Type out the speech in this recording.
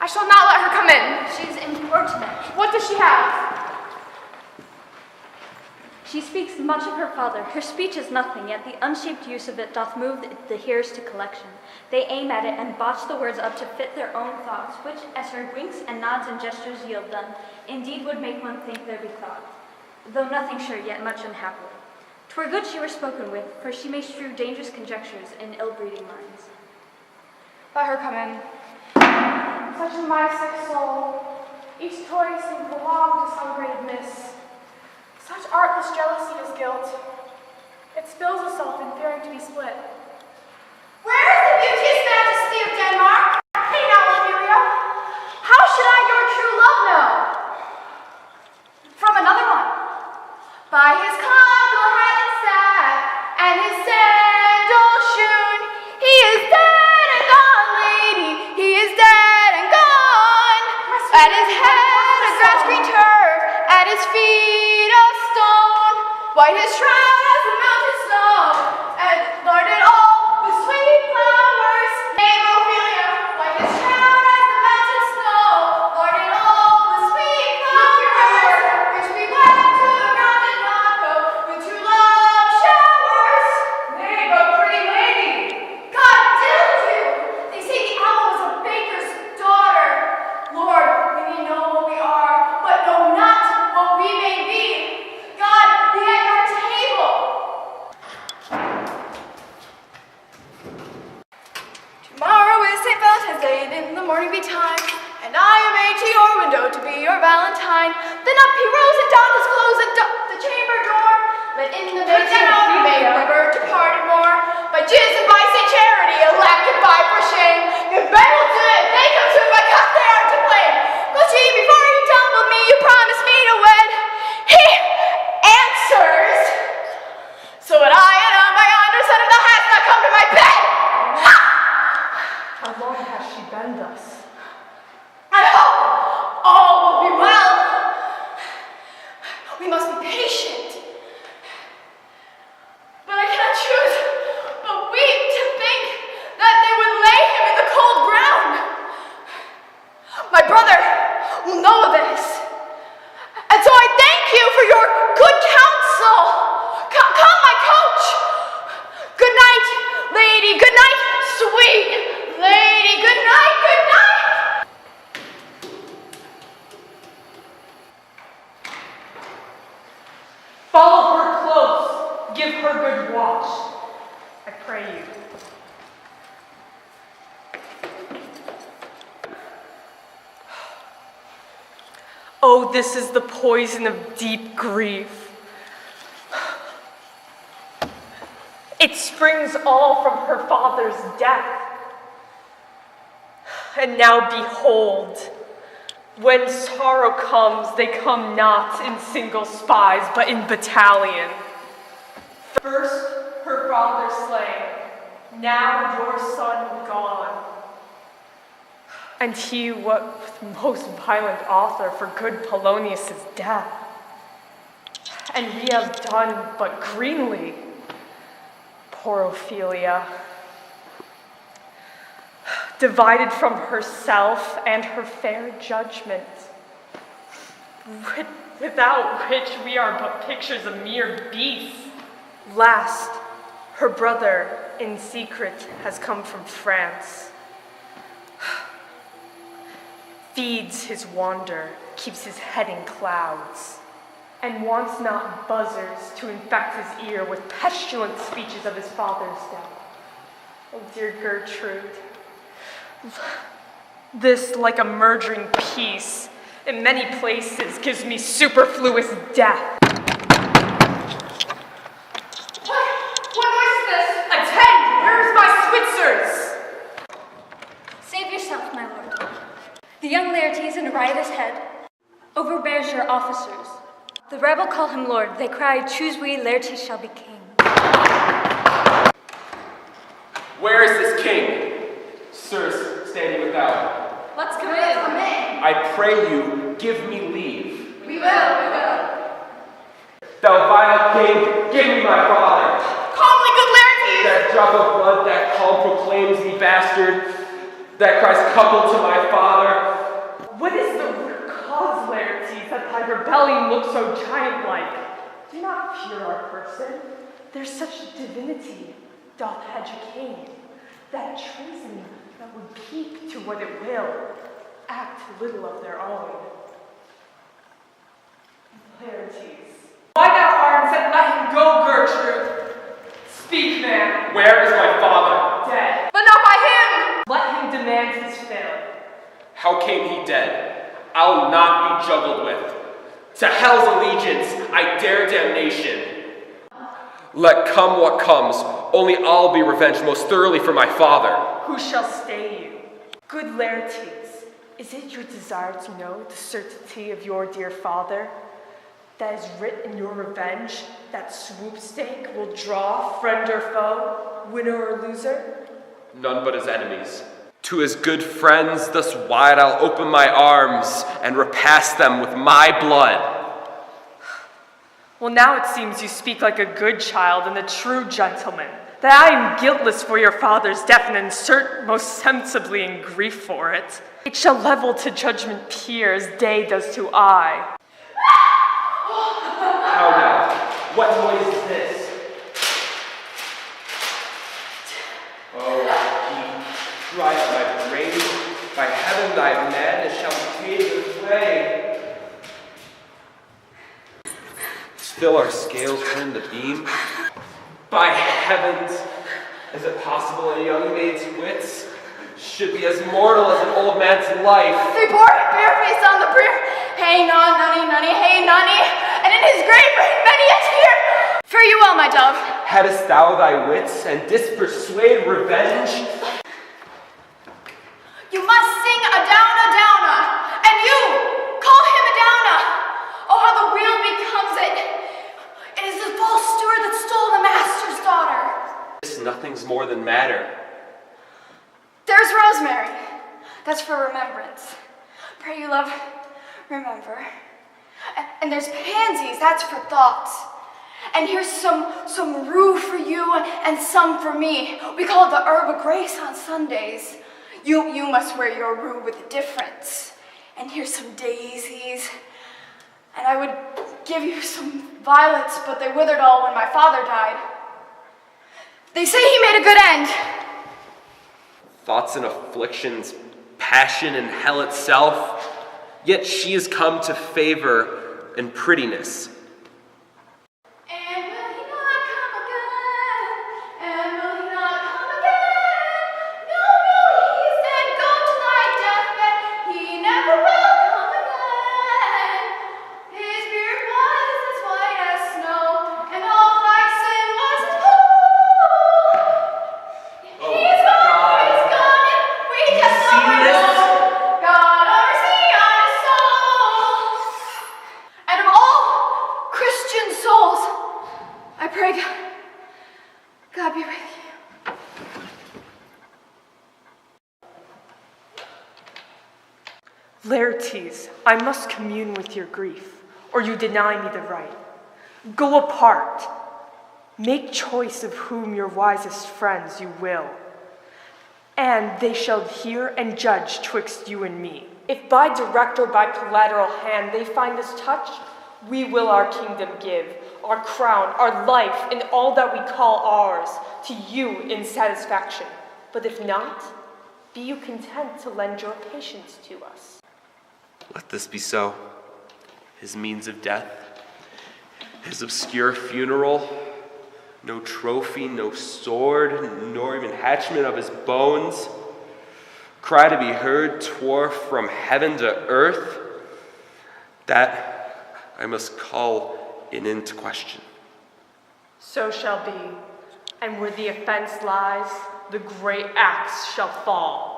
I shall not let her come in. She's importunate. What does she have? She speaks much of her father. Her speech is nothing, yet the unshaped use of it doth move the hearers to collection. They aim at it and botch the words up to fit their own thoughts, which, as her winks and nods and gestures yield them, indeed would make one think there be thought, though nothing sure, yet much unhappily. 'Twere good she were spoken with, for she may strew dangerous conjectures in ill-breeding minds. Let her come in. Such is my sick soul. Each toy seems to belong to some great miss. Such artless jealousy is guilt. It spills itself in fearing to be split. Where is the beauteous majesty of Denmark? Hey now, Ophelia. How should I your true love know? From another one. By his cockle hat and staff, and his sandal shoon, he is dead and gone, lady. He is dead and gone. At his head a grass green turf, at his feet a stone, white his shroud as the mountain snow, and larded all with sweet flowers. Name Ophelia, white his shroud as the mountain snow, larded all with sweet flowers, which we went to round and not go with true love showers. Nay, but pretty lady, God diddle you! They say the owl was a baker's daughter. Lord, we may know what we are, but know not what we may be. God, be at your table. Tomorrow is St. Valentine's Day, and in the morning be time, and I am made to your window to be your Valentine. Then up he rose and donned his clothes and the chamber door. Let in the night we may never departed more. By jizz and by St. Charity, elect and by for shame. If men will do it, they come to it, by cut they are to blame. But ye, before you tumbled me, you promised me to wed. He answers, so would I and my yonder son if thou hast not come to my bed. Ha! How long has she been thus? I hope all will be well. We must be patient. But I cannot choose but weep to think that they would lay him in the cold ground. My brother will know of this. And so I thank you for your good counsel. Come, my coach. Good night, lady. Good night, sweet lady. Good night, good night. Follow her close. Give her good watch. I pray you. Oh, this is the poison of deep grief. It springs all from her father's death. And now behold, when sorrow comes, they come not in single spies, but in battalion. First her father slain, now your son gone. And he was the most violent author for good Polonius' death. And we have done but greenly, poor Ophelia. Divided from herself and her fair judgment, without which we are but pictures of mere beasts. Last, her brother in secret has come from France. Feeds his wander, keeps his head in clouds, and wants not buzzards to infect his ear with pestilent speeches of his father's death. Oh, dear Gertrude, this, like a murdering peace, in many places gives me superfluous death. What voice is this? Attend! Where's my Switzers? Save yourself, my lord. The young Laertes in a riotous head overbears your officers. The rebel call him lord. They cry, choose we, Laertes shall be king. Where is this king? Sirs, standing without. Let's come in. Come in. I pray you, give me leave. We will. Thou vile king, give me my father. Calmly, good Laertes. That drop of blood, that calm proclaims me bastard, that cries coupled to my father. What is the root cause, Laertes, that thy rebellion looks so giant-like? Do not fear our person. There's such divinity doth hedge a king, that treason that would keep to what it will, act little of their own. Laertes. Why not arms and let him go, Gertrude? Speak, man. Where is my father? Dead. But not by him! Let him demand his fill. How came he dead? I'll not be juggled with. To hell's allegiance, I dare damnation. Let come what comes, only I'll be revenged most thoroughly for my father. Who shall stay you? Good Laertes, is it your desire to know the certainty of your dear father? That is writ in your revenge, that swoopstake will draw friend or foe, winner or loser? None but his enemies. To his good friends, thus wide I'll open my arms and repass them with my blood. Well, now it seems you speak like a good child and a true gentleman, that I am guiltless for your father's death and insert most sensibly in grief for it. It shall level to judgment peer as day does to eye. How now? What noise is this? Oh, he dry up my brain. By heaven, thy madness shall fade away. Still our scales turn the beam. By heavens, is it possible a young maid's wits should be as mortal as an old man's life? They bore him barefaced on the bier. Hey, nunny, nunny, hey, nunny. And in his grave rained many a tear. Fare you well, my dove. Hadst thou thy wits, and didst persuade revenge? You must sing a downa, downa. And you, call him a downa. Oh, how the real becomes it. It is the false steward that stole the master's daughter. This nothing's more than matter. There's rosemary. That's for remembrance. Pray you, love, remember. And there's pansies. That's for thoughts. And here's some rue for you and some for me. We call it the herb of grace on Sundays. You must wear your rue with a difference. And here's some daisies. And I would give you some violets, but they withered all when my father died. They say he made a good end. Thoughts and afflictions, passion and hell itself, yet she has come to favor and prettiness. And will he not come again? And will he not come again? No, he's dead, go to thy deathbed. He never will come again. His beard was as white as snow, and all flaxen was his wool. He's gone, and we just never know. God have mercy on his soul. And of all Christian souls, I pray God be with you. Laertes, I must commune with your grief, or you deny me the right. Go apart. Make choice of whom your wisest friends you will, and they shall hear and judge twixt you and me. If by direct or by collateral hand they find us touched, we will our kingdom give, our crown, our life, and all that we call ours, to you in satisfaction. But if not, be you content to lend your patience to us. Let this be so. His means of death, his obscure funeral, no trophy, no sword, nor even hatchment of his bones. Cry to be heard tore from heaven to earth, that I must call into question. So shall be, and where the offense lies, the great axe shall fall.